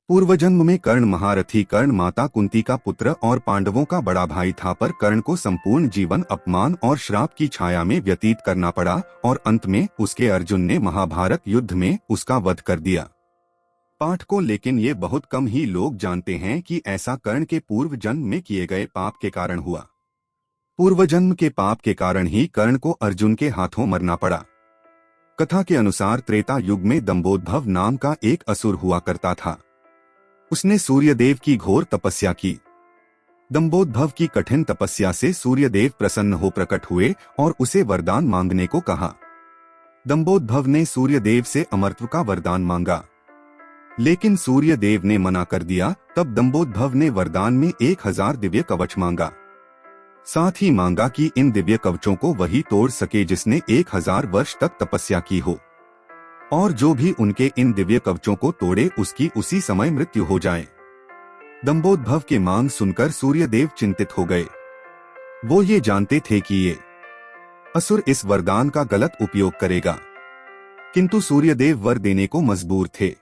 पूर्वजन्म में कर्ण महारथी कर्ण माता कुंती का पुत्र और पांडवों का बड़ा भाई था, पर कर्ण को संपूर्ण जीवन अपमान और श्राप की छाया में व्यतीत करना पड़ा और अंत में उसके अर्जुन ने महाभारत युद्ध में उसका वध कर दिया। पाठ को लेकिन ये बहुत कम ही लोग जानते हैं कि ऐसा कर्ण के पूर्व जन्म में किए गए पाप के कारण हुआ। पूर्वजन्म के पाप के कारण ही कर्ण को अर्जुन के हाथों मरना पड़ा। कथा के अनुसार त्रेता युग में दंभोद्भव नाम का एक असुर हुआ करता था। उसने सूर्यदेव की घोर तपस्या की। दंभोद्भव की कठिन तपस्या से सूर्यदेव प्रसन्न हो प्रकट हुए और उसे वरदान मांगने को कहा। दंभोद्भव ने सूर्यदेव से अमरत्व का वरदान मांगा, लेकिन सूर्यदेव ने मना कर दिया। तब दंभोद्भव ने वरदान में 1000 दिव्य कवच मांगा। साथ ही मांगा कि इन दिव्य कवचों को वही तोड़ सके जिसने 1000 वर्ष तक तपस्या की हो, और जो भी उनके इन दिव्य कवचों को तोड़े उसकी उसी समय मृत्यु हो जाए। दंभोद्भव की मांग सुनकर सूर्यदेव चिंतित हो गए। वो ये जानते थे कि ये असुर इस वरदान का गलत उपयोग करेगा, किंतु सूर्यदेव वर देने को मजबूर थे।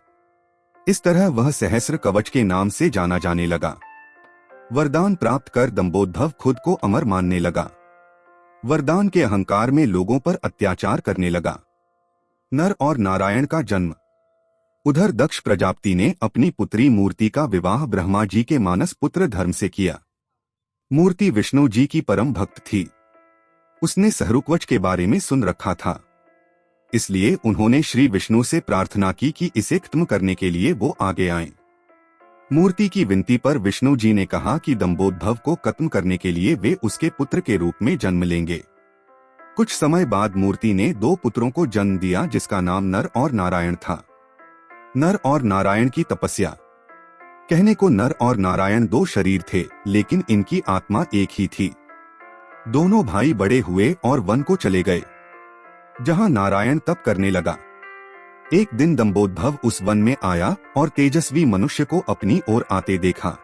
इस तरह वह सहस्र कवच के नाम से जाना जाने लगा। वरदान प्राप्त कर दंभोद्भव खुद को अमर मानने लगा। वरदान के अहंकार में लोगों पर अत्याचार करने लगा। नर और नारायण का जन्म। उधर दक्ष प्रजापति ने अपनी पुत्री मूर्ति का विवाह ब्रह्मा जी के मानस पुत्र धर्म से किया। मूर्ति विष्णु जी की परम भक्त थी। उसने सहरुकवच के बारे में सुन रखा था, इसलिए उन्होंने श्री विष्णु से प्रार्थना की कि इसे खत्म करने के लिए वो आगे आएं। मूर्ति की विनती पर विष्णु जी ने कहा कि दंभोद्भव को खत्म करने के लिए वे उसके पुत्र के रूप में जन्म लेंगे। कुछ समय बाद मूर्ति ने 2 पुत्रों को जन्म दिया, जिसका नाम नर और नारायण था। नर और नारायण की तपस्या। कहने को नर और नारायण 2 शरीर थे, लेकिन इनकी आत्मा एक ही थी। दोनों भाई बड़े हुए और वन को चले गए, जहां नारायण तप करने लगा। एक दिन दंभोद्भव उस वन में आया और तेजस्वी मनुष्य को अपनी ओर आते देखा।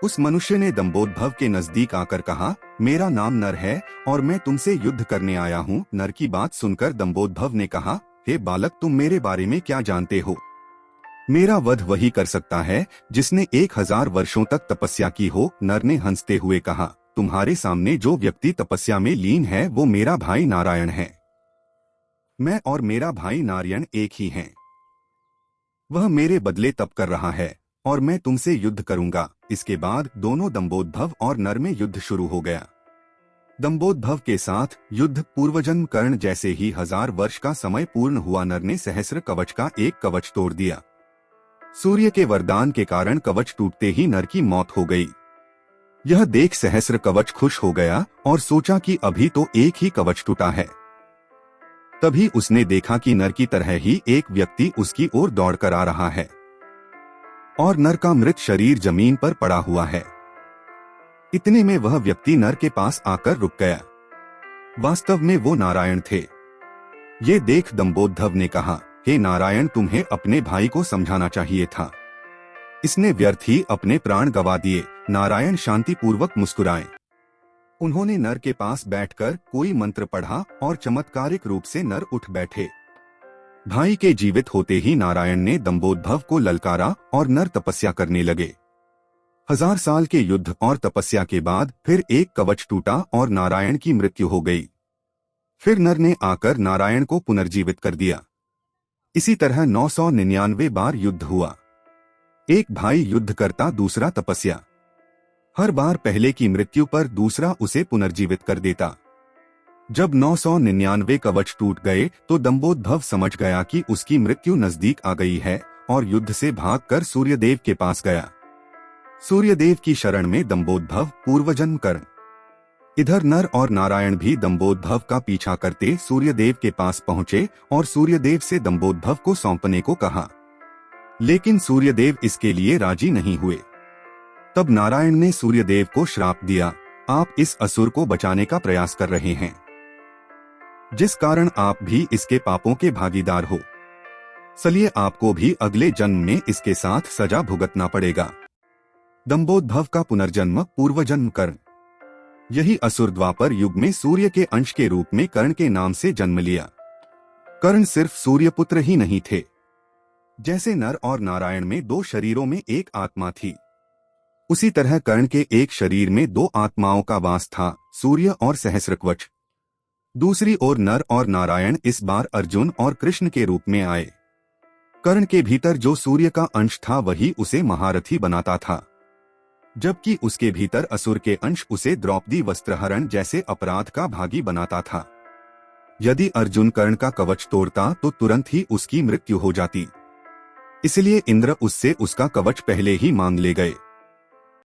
उस मनुष्य ने दंभोद्भव के नजदीक आकर कहा, मेरा नाम नर है और मैं तुमसे युद्ध करने आया हूँ। नर की बात सुनकर दंभोद्भव ने कहा, हे बालक, तुम मेरे बारे में क्या जानते हो? मेरा वध वही कर सकता है जिसने 1000 वर्षों तक तपस्या की हो। नर ने हंसते हुए कहा, तुम्हारे सामने जो व्यक्ति तपस्या में लीन है वो मेरा भाई नारायण है। मैं और मेरा भाई नारायण एक ही हैं। वह मेरे बदले तप कर रहा है और मैं तुमसे युद्ध करूंगा। इसके बाद दोनों दंभोद्भव और नर में युद्ध शुरू हो गया। दंभोद्भव के साथ युद्ध पूर्वजन्म कर्ण जैसे ही 1000 वर्ष का समय पूर्ण हुआ। नर ने सहस्र कवच का एक कवच तोड़ दिया। सूर्य के वरदान के कारण कवच टूटते ही नर की मौत हो गई। यह देख सहस्र कवच खुश हो गया और सोचा कि अभी तो एक ही कवच टूटा है। तभी उसने देखा कि नर की तरह ही एक व्यक्ति उसकी ओर दौड़कर आ रहा है और नर का मृत शरीर जमीन पर पड़ा हुआ है। इतने में वह व्यक्ति नर के पास आकर रुक गया। वास्तव में वो नारायण थे। ये देख दंभोद्भव ने कहा, हे नारायण, तुम्हें अपने भाई को समझाना चाहिए था। इसने व्यर्थ ही अपने प्राण गंवा दिए। नारायण शांतिपूर्वक मुस्कुराए। उन्होंने नर के पास बैठकर कोई मंत्र पढ़ा और चमत्कारिक रूप से नर उठ बैठे। भाई के जीवित होते ही नारायण ने दंभोद्भव को ललकारा और नर तपस्या करने लगे। 1000 साल के युद्ध और तपस्या के बाद फिर एक कवच टूटा और नारायण की मृत्यु हो गई। फिर नर ने आकर नारायण को पुनर्जीवित कर दिया। इसी तरह 999 बार युद्ध हुआ। एक भाई युद्ध करता, दूसरा तपस्या। हर बार पहले की मृत्यु पर दूसरा उसे पुनर्जीवित कर देता। जब 999 कवच टूट गए तो दंभोद्भव समझ गया कि उसकी मृत्यु नजदीक आ गई है और युद्ध से भागकर सूर्यदेव के पास गया। सूर्यदेव की शरण में दंभोद्भव पूर्वजन्म कर्ण। इधर नर और नारायण भी दंभोद्भव का पीछा करते सूर्यदेव के पास पहुंचे और सूर्यदेव से दंभोद्भव को सौंपने को कहा, लेकिन सूर्यदेव इसके लिए राजी नहीं हुए। तब नारायण ने सूर्यदेव को श्राप दिया, आप इस असुर को बचाने का प्रयास कर रहे हैं, जिस कारण आप भी इसके पापों के भागीदार हो, इसलिए आपको भी अगले जन्म में इसके साथ सजा भुगतना पड़ेगा। दंभोद्भव का पुनर्जन्म पूर्वजन्म कर्ण। यही असुर द्वापर युग में सूर्य के अंश के रूप में कर्ण के नाम से जन्म लिया। कर्ण सिर्फ सूर्यपुत्र ही नहीं थे, जैसे नर और नारायण में दो शरीरों में एक आत्मा थी, उसी तरह कर्ण के एक शरीर में दो आत्माओं का वास था, सूर्य और सहस्रकवच। दूसरी ओर नर और नारायण इस बार अर्जुन और कृष्ण के रूप में आए। कर्ण के भीतर जो सूर्य का अंश था वही उसे महारथी बनाता था, जबकि उसके भीतर असुर के अंश उसे द्रौपदी वस्त्रहरण जैसे अपराध का भागी बनाता था। यदि अर्जुन कर्ण का कवच तोड़ता तो तुरंत ही उसकी मृत्यु हो जाती, इसलिए इंद्र उससे उसका कवच पहले ही मांग ले गए।